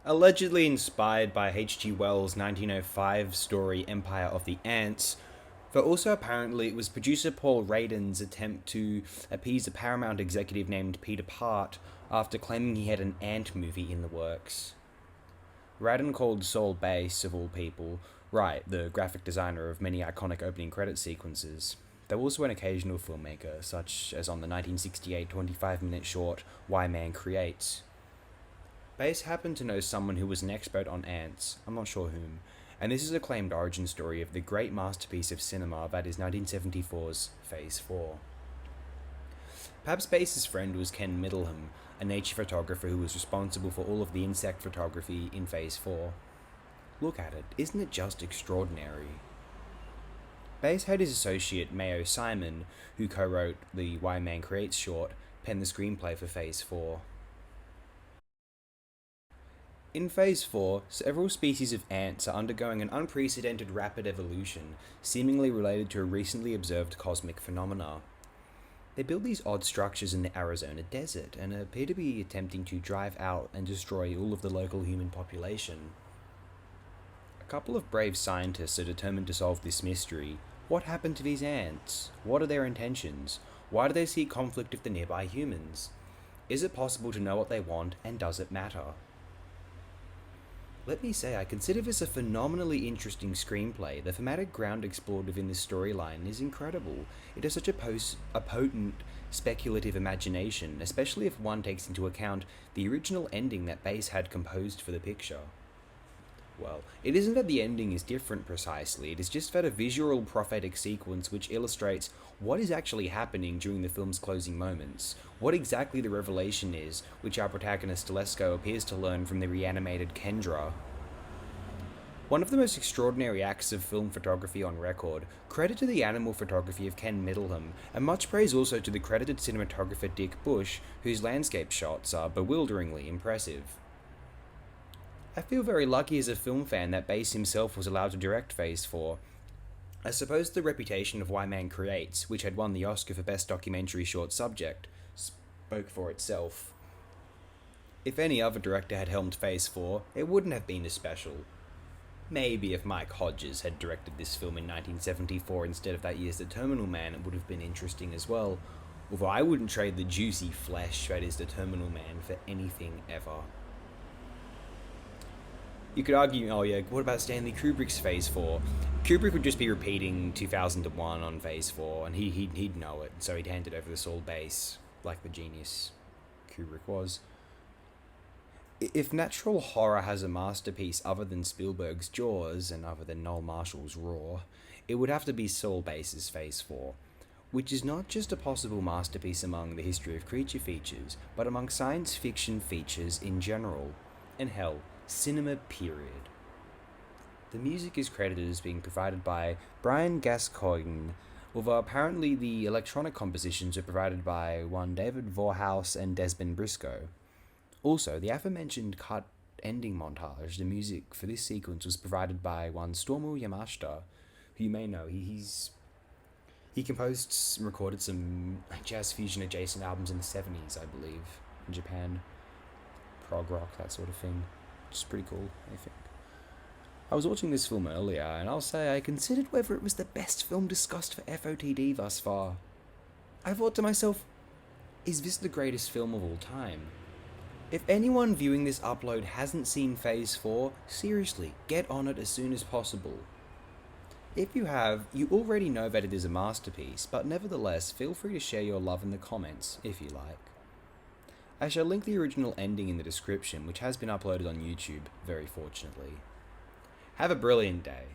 Allegedly inspired by H.G. Wells' 1905 story Empire of the Ants, but also apparently it was producer Paul Radin's attempt to appease a Paramount executive named Peter Part after claiming he had an ant movie in the works. Radin called Saul Bass, of all people, Wright, the graphic designer of many iconic opening credit sequences, though also an occasional filmmaker, such as on the 1968 25-minute short Why Man Creates. Bass happened to know someone who was an expert on ants, I'm not sure whom, and this is a claimed origin story of the great masterpiece of cinema that is 1974's Phase 4. Perhaps Bass's friend was Ken Middleham, a nature photographer who was responsible for all of the insect photography in Phase 4. Look at it, isn't it just extraordinary? Bass had his associate Mayo Simon, who co-wrote the Why Man Creates short, pen the screenplay for Phase 4. In Phase 4, several species of ants are undergoing an unprecedented rapid evolution, seemingly related to a recently observed cosmic phenomena. They build these odd structures in the Arizona desert and appear to be attempting to drive out and destroy all of the local human population. A couple of brave scientists are determined to solve this mystery. What happened to these ants? What are their intentions? Why do they seek conflict with the nearby humans? Is it possible to know what they want, and does it matter? Let me say, I consider this a phenomenally interesting screenplay. The thematic ground explored within this storyline is incredible. It has such a potent, speculative imagination, especially if one takes into account the original ending that Bass had composed for the picture. Well, it isn't that the ending is different precisely, it is just that a visual prophetic sequence which illustrates what is actually happening during the film's closing moments, what exactly the revelation is, which our protagonist Telesco appears to learn from the reanimated Kendra. One of the most extraordinary acts of film photography on record, credit to the animal photography of Ken Middleham, and much praise also to the credited cinematographer Dick Bush, whose landscape shots are bewilderingly impressive. I feel very lucky as a film fan that Bass himself was allowed to direct Phase 4. I suppose the reputation of Why Man Creates, which had won the Oscar for Best Documentary Short Subject, spoke for itself. If any other director had helmed Phase 4, it wouldn't have been as special. Maybe if Mike Hodges had directed this film in 1974 instead of that year's The Terminal Man, it would have been interesting as well, although I wouldn't trade the juicy flesh that is The Terminal Man for anything ever. You could argue, oh yeah, what about Stanley Kubrick's Phase 4? Kubrick would just be repeating 2001 on Phase 4, and he'd know it, so he'd hand it over to Saul Bass, like the genius Kubrick was. If natural horror has a masterpiece other than Spielberg's Jaws, and other than Noel Marshall's Raw, it would have to be Saul Bass's Phase 4, which is not just a possible masterpiece among the history of creature features, but among science fiction features in general, and hell, cinema period. The music is credited as being provided by Brian Gascoigne, although apparently the electronic compositions are provided by one David Vorhaus and Desmond Briscoe. Also, the aforementioned cut ending montage, the music for this sequence was provided by one Stormo Yamashita, who you may know. He composed and recorded some jazz fusion adjacent albums in the 70s, I believe, in Japan. Prog rock, that sort of thing. Which is pretty cool, I think. I was watching this film earlier, and I'll say I considered whether it was the best film discussed for FOTD thus far. I thought to myself, is this the greatest film of all time? If anyone viewing this upload hasn't seen Phase 4, seriously, get on it as soon as possible. If you have, you already know that it is a masterpiece, but nevertheless, feel free to share your love in the comments, if you like. I shall link the original ending in the description, which has been uploaded on YouTube, very fortunately. Have a brilliant day.